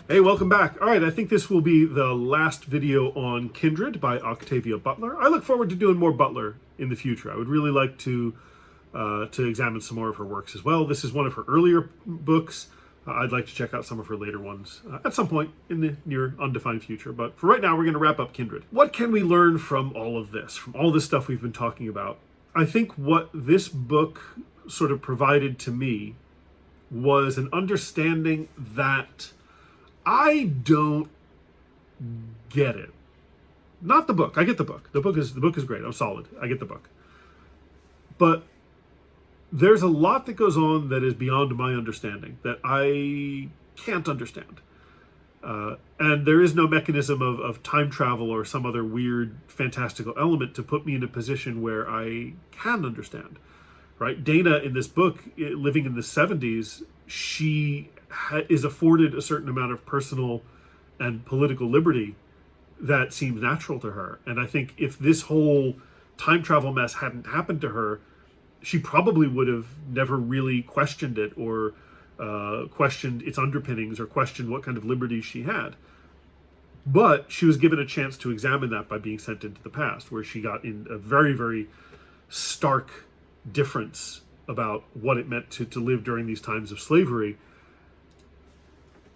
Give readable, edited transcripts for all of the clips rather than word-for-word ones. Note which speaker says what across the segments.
Speaker 1: Hey, welcome back. All right, I think this will be the last video on Kindred by Octavia Butler. I look forward to doing more Butler in the future. I would really like to examine some more of her works as well. This is one of her earlier books. I'd like to check out some of her later ones at some point in the near undefined future. But for right now, we're going to wrap up Kindred. What can we learn from all of this, from all this stuff we've been talking about? I think what this book sort of provided to me was an understanding that I don't get it. Not the book. I get the book. The book is great. I'm solid. I get the book. But there's a lot that goes on that is beyond my understanding, that I can't understand. And there is no mechanism of time travel or some other weird fantastical element to put me in a position where I can understand. Right? Dana in this book, living in the 70s, she is afforded a certain amount of personal and political liberty that seems natural to her. And I think if this whole time travel mess hadn't happened to her, she probably would have never really questioned it or questioned its underpinnings or questioned what kind of liberties she had. But she was given a chance to examine that by being sent into the past, where she got in a very, very stark difference about what it meant to live during these times of slavery.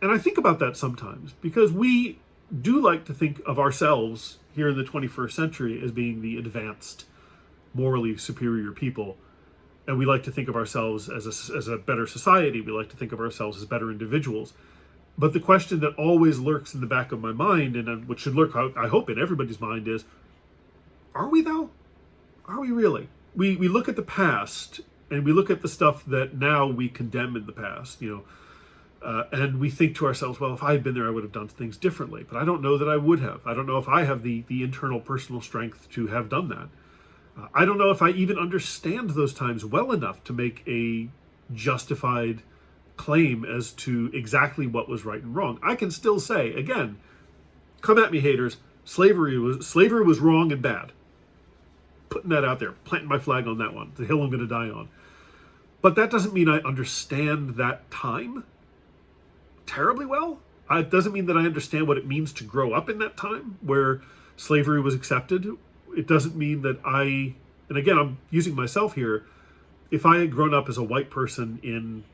Speaker 1: And I think about that sometimes because we do like to think of ourselves here in the 21st century as being the advanced, morally superior people. And we like to think of ourselves as a better society. We like to think of ourselves as better individuals. But the question that always lurks in the back of my mind, and which should lurk, I hope, in everybody's mind is, are we though? Are we really? We look at the past and we look at the stuff that now we condemn in the past, and we think to ourselves, well, if I had been there, I would have done things differently. But I don't know that I would have. I don't know if I have the internal personal strength to have done that. I don't know if I even understand those times well enough to make a justified claim as to exactly what was right and wrong. I can still say, again, come at me, haters, slavery was wrong and bad. Putting that out there, planting my flag on that one, the hill I'm going to die on. But that doesn't mean I understand that time terribly well. It doesn't mean that I understand what it means to grow up in that time where slavery was accepted. It doesn't mean that and again, I'm using myself here, if I had grown up as a white person in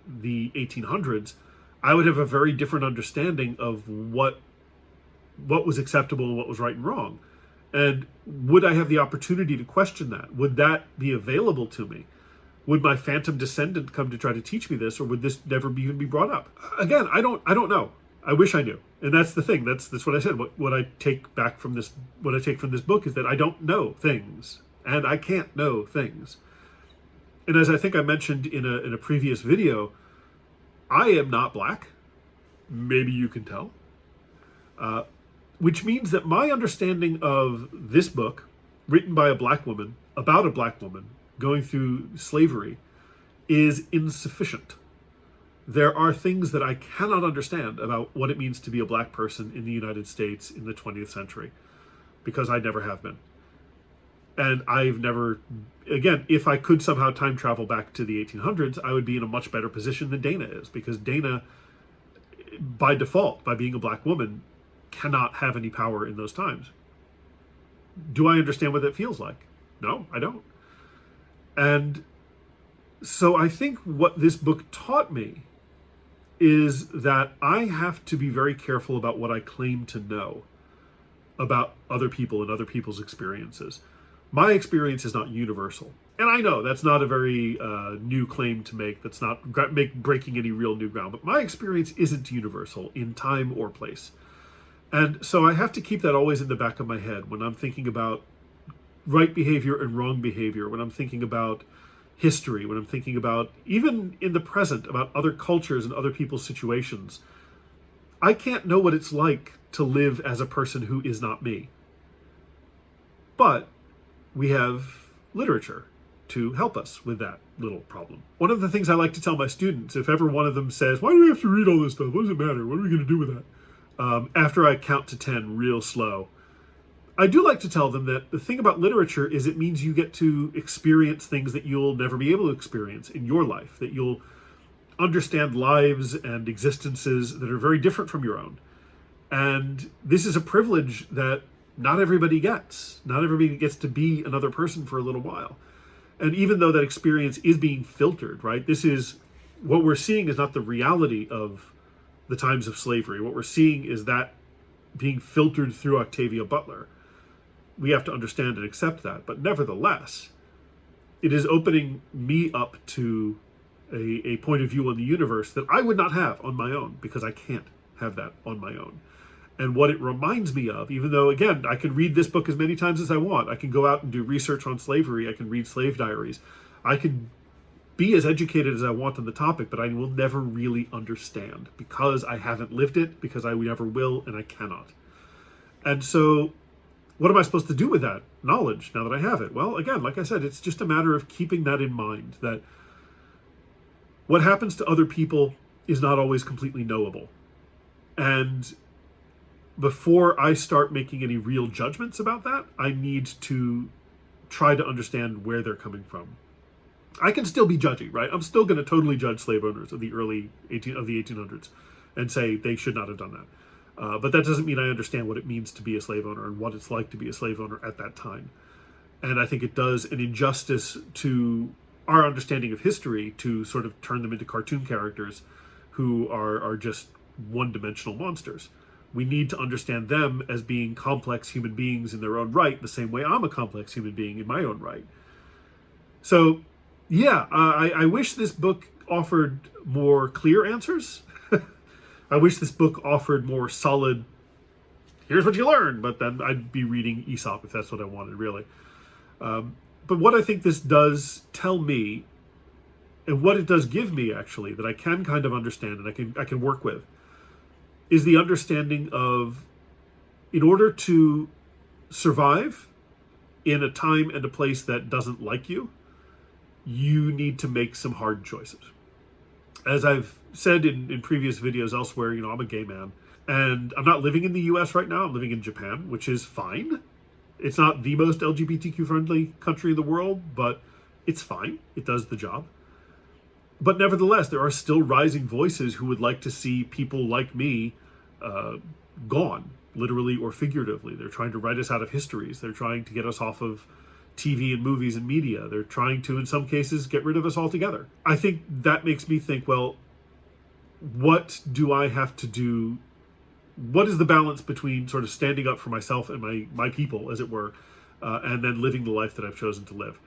Speaker 1: the 1800s, I would have a very different understanding of what was acceptable and what was right and wrong. And would I have the opportunity to question that? Would that be available to me? Would my phantom descendant come to try to teach me this, or would this never even be brought up? Again, I don't know. I wish I knew. And that's the thing. That's what I said. What I take back from this, what I take from this book is that I don't know things, and I can't know things. And as I think I mentioned in a previous video, I am not black. Maybe you can tell. Which means that my understanding of this book, written by a black woman, about a black woman going through slavery, is insufficient. There are things that I cannot understand about what it means to be a black person in the United States in the 20th century, because I never have been. And I've never, again, if I could somehow time travel back to the 1800s, I would be in a much better position than Dana is, because Dana, by default, by being a black woman, cannot have any power in those times. Do I understand what that feels like? No, I don't. And so I think what this book taught me is that I have to be very careful about what I claim to know about other people and other people's experiences. My experience is not universal. And I know that's not a very new claim to make. That's not breaking any real new ground. But my experience isn't universal in time or place. And so I have to keep that always in the back of my head when I'm thinking about right behavior and wrong behavior, when I'm thinking about history, when I'm thinking about, even in the present, about other cultures and other people's situations. I can't know what it's like to live as a person who is not me. But we have literature to help us with that little problem. One of the things I like to tell my students, if ever one of them says, why do we have to read all this stuff? What does it matter? What are we going to do with that? After I count to 10 real slow, I do like to tell them that the thing about literature is it means you get to experience things that you'll never be able to experience in your life, that you'll understand lives and existences that are very different from your own. And this is a privilege that not everybody gets. Not everybody gets to be another person for a little while. And even though that experience is being filtered, right? This is what we're seeing is not the reality of the times of slavery. What we're seeing is that being filtered through Octavia Butler. We have to understand and accept that. But nevertheless, it is opening me up to a point of view on the universe that I would not have on my own, because I can't have that on my own. And what it reminds me of, even though, again, I can read this book as many times as I want. I can go out and do research on slavery. I can read slave diaries. I can be as educated as I want on the topic, but I will never really understand because I haven't lived it, because I never will, and I cannot. And so what am I supposed to do with that knowledge now that I have it? Well, again, like I said, it's just a matter of keeping that in mind, that what happens to other people is not always completely knowable. And before I start making any real judgments about that, I need to try to understand where they're coming from. I can still be judgy, right? I'm still going to totally judge slave owners of the early 1800s and say they should not have done that. But that doesn't mean I understand what it means to be a slave owner and what it's like to be a slave owner at that time. And I think it does an injustice to our understanding of history to sort of turn them into cartoon characters who are just one-dimensional monsters. We need to understand them as being complex human beings in their own right, the same way I'm a complex human being in my own right. So, yeah, I wish this book offered more clear answers. I wish this book offered more solid, here's what you learned, but then I'd be reading Aesop if that's what I wanted, really. But what I think this does tell me, and what it does give me, actually, that I can kind of understand and I can work with, is the understanding of, in order to survive in a time and a place that doesn't like you, you need to make some hard choices. As I've said in previous videos elsewhere, I'm a gay man, and I'm not living in the US right now. I'm living in Japan, which is fine. It's not the most LGBTQ friendly country in the world, but it's fine. It does the job. But nevertheless, there are still rising voices who would like to see people like me gone, literally or figuratively. They're trying to write us out of histories. They're trying to get us off of TV and movies and media. They're trying to, in some cases, get rid of us altogether. I think that makes me think, well, what do I have to do? What is the balance between sort of standing up for myself and my people, as it were, and then living the life that I've chosen to live?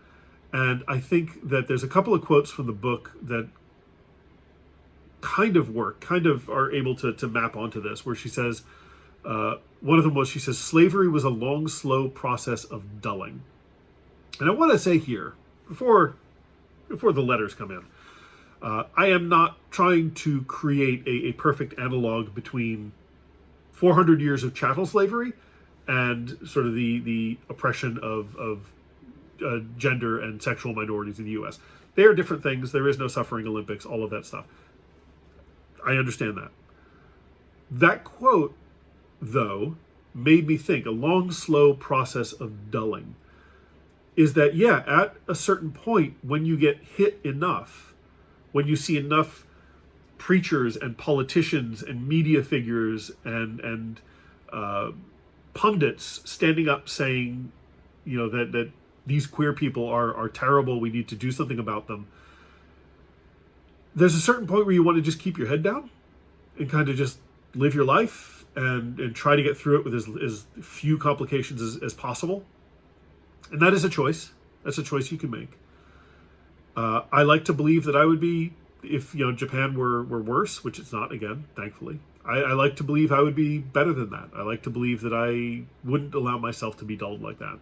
Speaker 1: And I think that there's a couple of quotes from the book that kind of are able to map onto this, where she says, one of them was, she says, slavery was a long, slow process of dulling. And I want to say here, before the letters come in, I am not trying to create a perfect analog between 400 years of chattel slavery and sort of the oppression of gender and sexual minorities in the U.S. They are different things. There is no suffering Olympics, all of that stuff. I understand that. That quote, though, made me think, a long, slow process of dulling, is that, yeah, at a certain point, when you get hit enough, when you see enough preachers and politicians and media figures and pundits standing up saying, that these queer people are terrible, we need to do something about them, there's a certain point where you want to just keep your head down and kind of just live your life and try to get through it with as few complications as possible. And that is a choice. That's a choice you can make. I like to believe that I would be, if Japan were worse, which it's not, again, thankfully. I like to believe I would be better than that. I like to believe that I wouldn't allow myself to be dulled like that.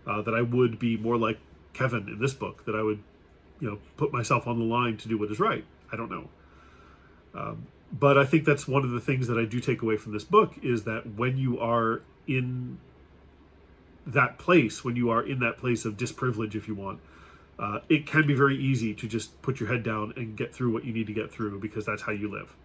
Speaker 1: That I would be more like Kevin in this book. That I would, put myself on the line to do what is right. I don't know. But I think that's one of the things that I do take away from this book, is that when you are in that place, when you are in that place of disprivilege, if you want, it can be very easy to just put your head down and get through what you need to get through, because that's how you live.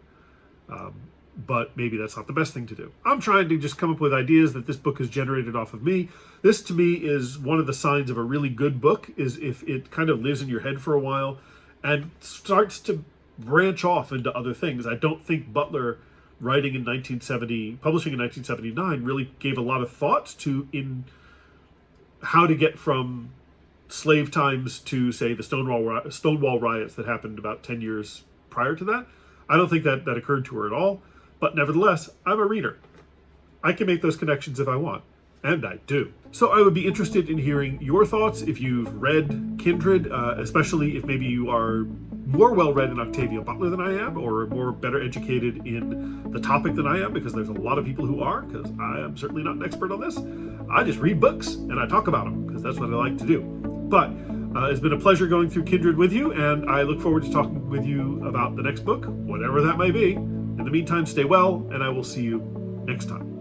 Speaker 1: But maybe that's not the best thing to do. I'm trying to just come up with ideas that this book has generated off of me. This, to me, is one of the signs of a really good book, is if it kind of lives in your head for a while and starts to branch off into other things. I don't think Butler writing in 1970, publishing in 1979, really gave a lot of thought to in how to get from slave times to, say, the Stonewall riots that happened about 10 years prior to that. I don't think that occurred to her at all. But nevertheless, I'm a reader. I can make those connections if I want. And I do. So I would be interested in hearing your thoughts if you've read Kindred, especially if maybe you are more well-read in Octavia Butler than I am, or more better educated in the topic than I am, because there's a lot of people who are, because I am certainly not an expert on this. I just read books and I talk about them, because that's what I like to do. But it's been a pleasure going through Kindred with you, and I look forward to talking with you about the next book, whatever that may be. In the meantime, stay well, and I will see you next time.